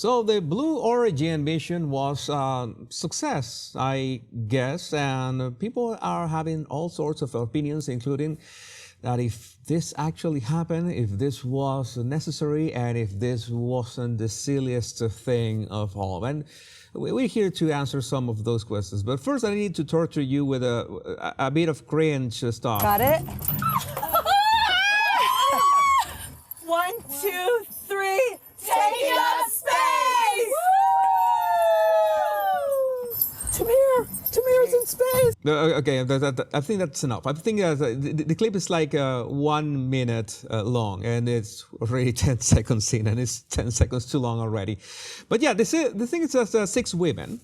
So the Blue Origin mission was a success, I guess, and people are having all sorts of opinions, including that if this actually happened, if this was necessary, and if this wasn't the silliest thing of all. And we're here to answer some of those questions. But first, I need to torture you with a bit of cringe stuff. Got it? 1, 2, 3, taking up space! Tamir's in space! Okay, I think that's enough. I think the clip is like 1 minute long, and it's already 10 seconds in, and it's 10 seconds too long already. But yeah, the thing is that 6 women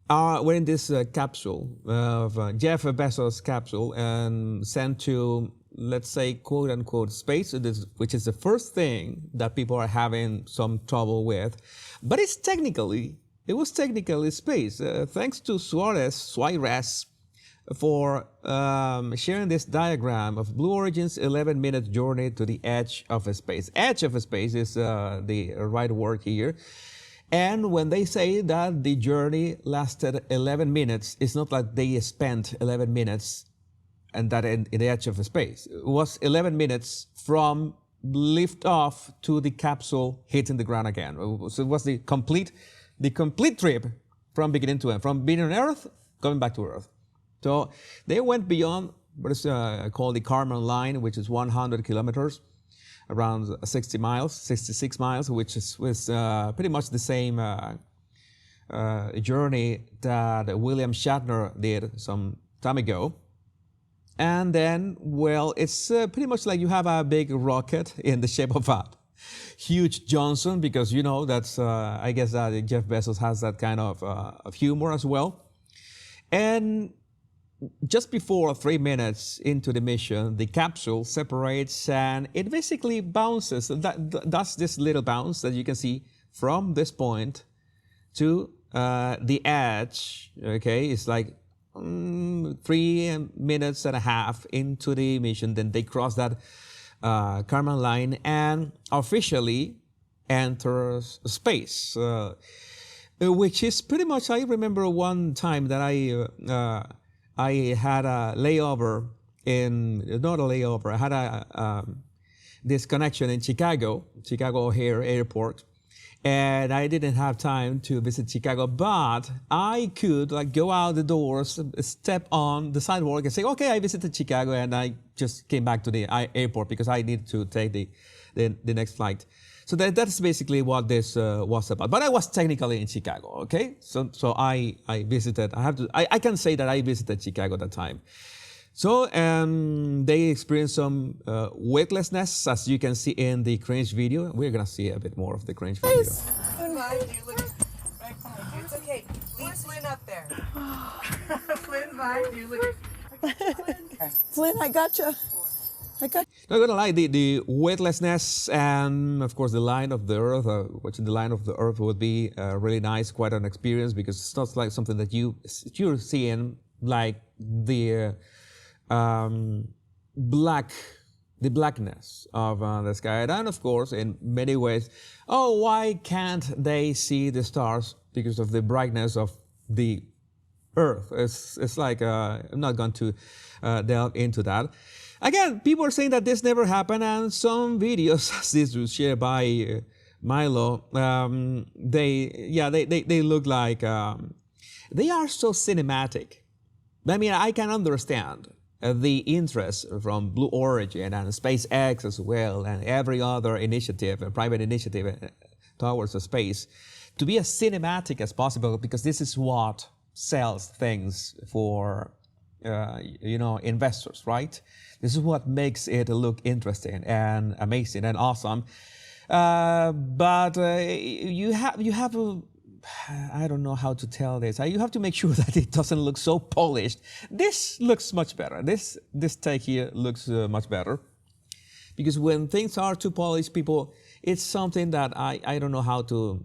were in this capsule of Jeff Bezos' capsule and sent to, let's say, quote unquote, space, which is the first thing that people are having some trouble with. But it was technically space. Thanks to Suarez for sharing this diagram of Blue Origin's 11-minute journey to the edge of space. Edge of space is the right word here. And when they say that the journey lasted 11 minutes, it's not like they spent 11 minutes and that in the edge of space. It was 11 minutes from lift off to the capsule hitting the ground again. So it was the complete trip from beginning to end, from being on Earth, coming back to Earth. So they went beyond what is called the Kármán line, which is 100 kilometers, around 60 miles, 66 miles, which was pretty much the same journey that William Shatner did some time ago. And then, well, it's pretty much like you have a big rocket in the shape of a huge Johnson, because you know that's I guess that Jeff Bezos has that kind of humor as well. And just before 3 minutes into the mission, the capsule separates and it basically bounces. That's this little bounce that you can see from this point to the edge. Okay, it's like 3.5 minutes into the mission. Then they cross that Kármán line and officially enters space, which is pretty much, I remember one time that I had a layover I had this connection in Chicago O'Hare Airport, and I didn't have time to visit Chicago, but I could like go out the doors, step on the sidewalk and say, okay, I visited Chicago, and I just came back to the airport because I needed to take the next flight. So that's basically what this was about. But I was technically in Chicago, okay? So I visited, I can say that I visited Chicago at that time. So they experienced some weightlessness, as you can see in the cringe video. We're gonna see a bit more of the cringe video. It's okay. Leave Flynn up there. Flynn, bye. You look. Flynn, I gotcha. Not gonna lie, the weightlessness and of course the line of the Earth, watching the line of the Earth would be really nice, quite an experience, because it's not like something that you're seeing like the blackness of the sky. And of course, in many ways, oh, why can't they see the stars? Because of the brightness of the Earth. It's like, I'm not going to delve into that. Again, people are saying that this never happened, and some videos, as this was shared by Milo, they look like, they are so cinematic. I mean, I can understand the interest from Blue Origin and SpaceX as well, and every other initiative, a private initiative towards the space, to be as cinematic as possible, because this is what sells things for investors, right? This is what makes it look interesting and amazing and awesome. But you have a, I don't know how to tell this. You have to make sure that it doesn't look so polished. This looks much better. This take here looks much better. Because when things are too polished, it's something that I don't know how to,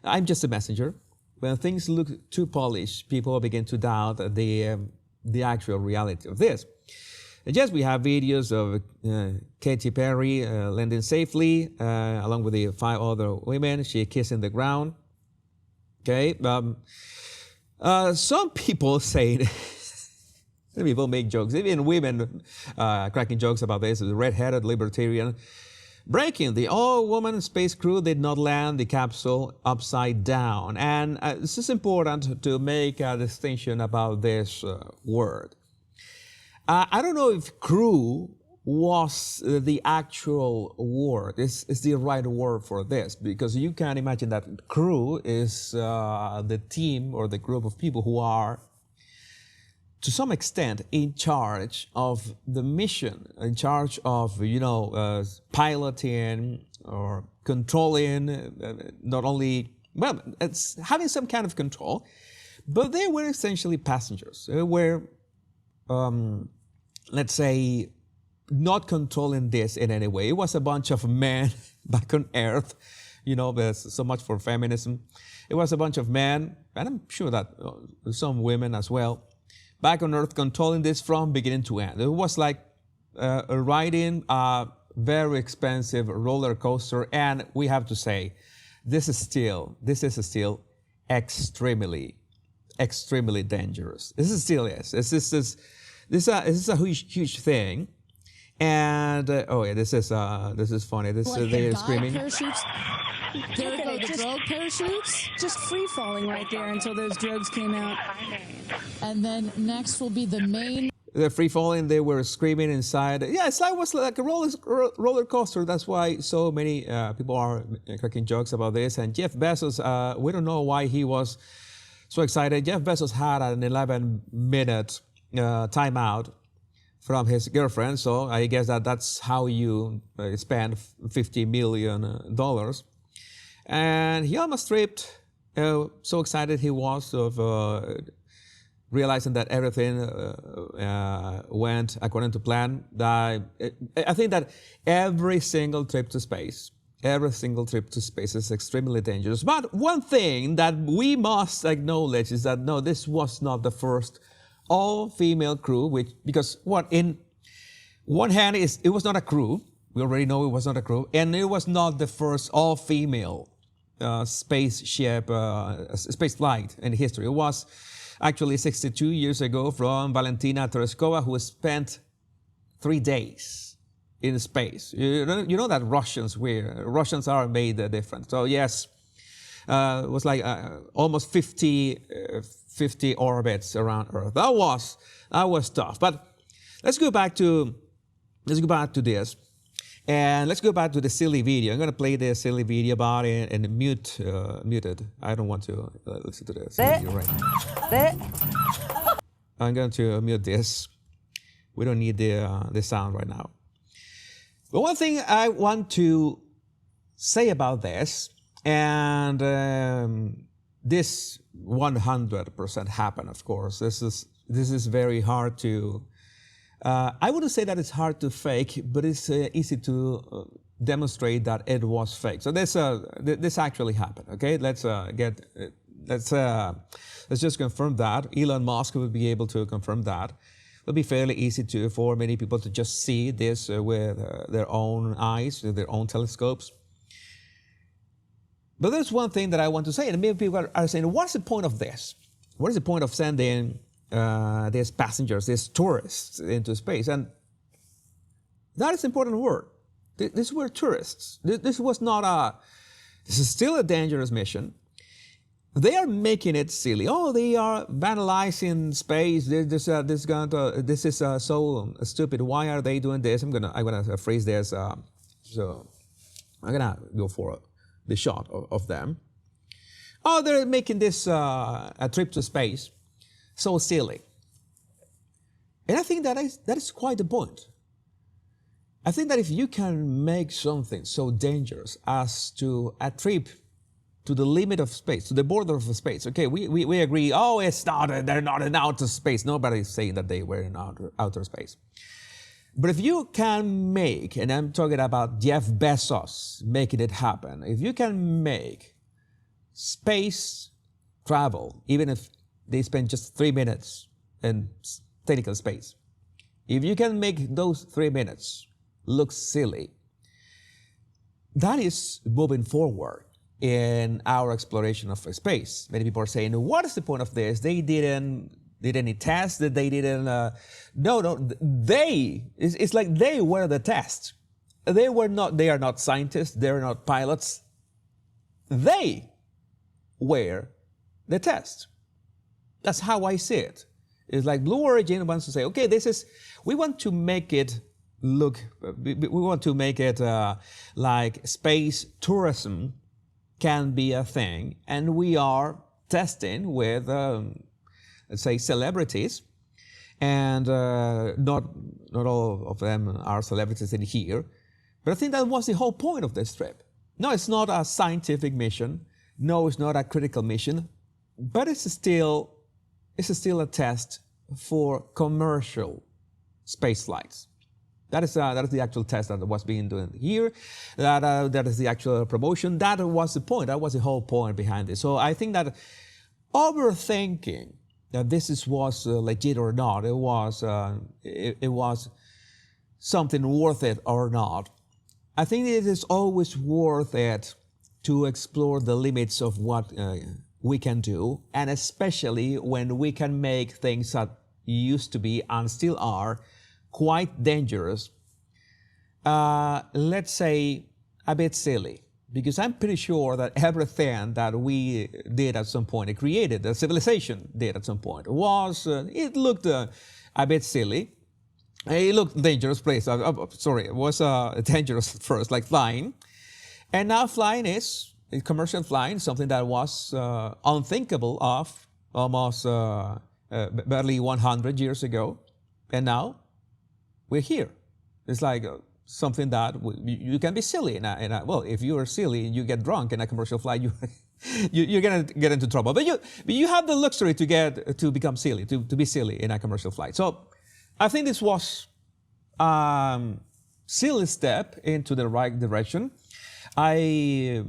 I'm just a messenger. When things look too polished, people begin to doubt the actual reality of this. And yes, we have videos of Katy Perry landing safely along with the 5 other women. She kissing the ground. Okay. Some people say, some people make jokes, even women cracking jokes about this. The red-headed libertarian breaking the all-woman space crew did not land the capsule upside down. And this is important to make a distinction about this word. I don't know if crew was the actual word, is the right word for this, because you can imagine that crew is the team or the group of people who are to some extent in charge of the mission, in charge of, piloting or controlling, not only, well, it's having some kind of control, but they were essentially passengers. They were, let's say, not controlling this in any way. It was a bunch of men back on Earth. There's so much for feminism. It was a bunch of men, and I'm sure that some women as well, back on Earth controlling this from beginning to end. It was like riding a very expensive roller coaster, and we have to say, this is still extremely dangerous. This is still is. This is a huge thing. And this is funny. They're screaming. Parachutes. There go the drogue parachutes. Just free falling right there until those drogues came out. And then next will be the main. They're free falling. They were screaming inside. Yeah, it was like a roller coaster. That's why so many people are cracking jokes about this. And Jeff Bezos, we don't know why he was so excited. Jeff Bezos had an 11-minute timeout from his girlfriend, so I guess that's how you spend $50 million. And he almost tripped. So excited he was of realizing that everything went according to plan. I think that every single trip to space is extremely dangerous. But one thing that we must acknowledge is that no, this was not the first all-female crew, because in one hand it was not a crew. We already know it was not a crew, and it was not the first all-female spaceship, space flight in history. It was actually 62 years ago from Valentina Tereshkova, who spent 3 days in space. You know that Russians are made different. So yes, it was like almost 50 orbits around Earth. That was tough. But let's go back to this, and let's go back to the silly video. I'm going to play the silly video about it and mute it. I don't want to listen to this. You're right. I'm going to mute this. We don't need the sound right now. But one thing I want to say about this, and this 100% happened, of course. This is very hard to. I wouldn't say that it's hard to fake, but it's easy to demonstrate that it was fake. So this actually happened. Okay, let's just confirm that. Elon Musk will be able to confirm that. It'll be fairly easy for many people to just see this with their own eyes, with their own telescopes. But there's one thing that I want to say, and many people are saying, what's the point of this? What is the point of sending these passengers, these tourists into space? And that is an important word. These were tourists. This is still a dangerous mission. They are making it silly. Oh, they are vandalizing space. This is so stupid. Why are they doing this? I'm gonna phrase this. So I'm gonna go for the shot of them. Oh, they're making this a trip to space so silly. And I think that is quite the point. I think that if you can make something so dangerous as to a trip to the limit of space, to the border of space, okay, we agree, oh, they're not in outer space. Nobody's saying that they were in outer space. But if you can make, and I'm talking about Jeff Bezos making it happen, if you can make space travel, even if they spend just 3 minutes in technical space, if you can make those 3 minutes look silly, that is moving forward in our exploration of space. Many people are saying, what is the point of this? They did any tests that they didn't, it's like they were the test. They are not scientists, they're not pilots. They were the test. That's how I see it. It's like Blue Origin wants to say, okay, we want to make it look, we want to make it like space tourism can be a thing, and we are testing with, let's say, celebrities, and not all of them are celebrities in here, but I think that was the whole point of this trip. No, it's not a scientific mission. No, it's not a critical mission, but it's still a test for commercial space flights. That is the actual test that was being done here. That is the actual promotion. That was the point. That was the whole point behind it. So I think that overthinking that this was legit or not, it was something worth it or not. I think it is always worth it to explore the limits of what we can do, and especially when we can make things that used to be and still are quite dangerous, let's say a bit silly, because I'm pretty sure that everything that we did at some point, it created, the civilization did at some point, it looked a bit silly. It looked dangerous place. It was dangerous at first, like flying. And now flying is commercial flying, something that was unthinkable of almost barely 100 years ago. And now we're here. It's like something that you can be silly. Well, if you are silly and you get drunk in a commercial flight, you're going to get into trouble. But you have the luxury to become silly, to be silly in a commercial flight. So I think this was a silly step into the right direction. I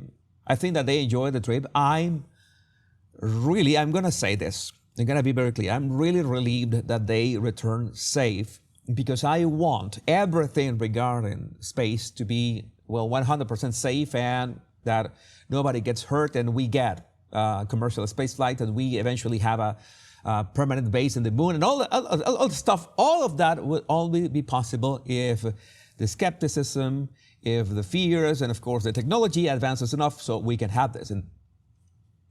think that they enjoyed the trip. I'm going to say this. I'm going to be very clear. I'm really relieved that they returned safe, because I want everything regarding space to be, 100% safe, and that nobody gets hurt, and we get commercial space flight, and we eventually have a permanent base in the moon, and all the stuff. All of that will only be possible if the skepticism, if the fears, and of course the technology advances enough so we can have this. And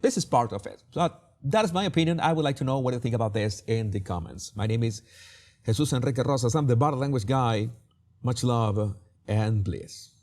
this is part of it. So that is my opinion. I would like to know what you think about this in the comments. My name is Jesus Enrique Rosas. I'm the Body Language Guy. Much love and bliss.